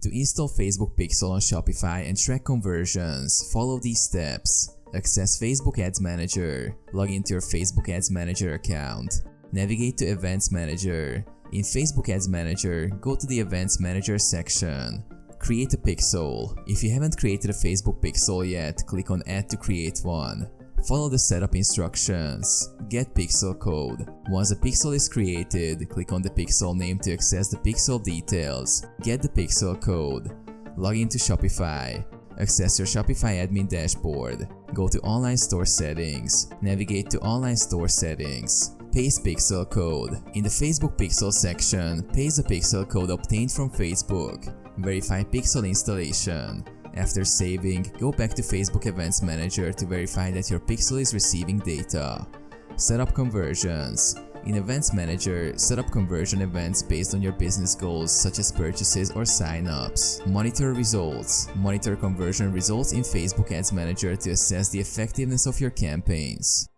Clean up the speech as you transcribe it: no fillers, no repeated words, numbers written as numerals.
To install Facebook Pixel on Shopify and track conversions, follow these steps. Access Facebook Ads Manager. Log into your Facebook Ads Manager account. Navigate to Events Manager. In Facebook Ads Manager, go to the Events Manager section. Create a pixel. If you haven't created a Facebook pixel yet, click on Add to create one. Follow the setup instructions. Get pixel code. Once a pixel is created, click on the pixel name to access the pixel details. Get the pixel code. Log into Shopify. Access your Shopify admin dashboard. Go to Online Store Settings. Navigate to Online Store Settings. Paste pixel code. In the Facebook pixel section, paste the pixel code obtained from Facebook. Verify pixel installation. After saving, go back to Facebook Events Manager to verify that your pixel is receiving data. Set up conversions. In Events Manager, set up conversion events based on your business goals such as purchases or sign-ups. Monitor results. Monitor conversion results in Facebook Ads Manager to assess the effectiveness of your campaigns.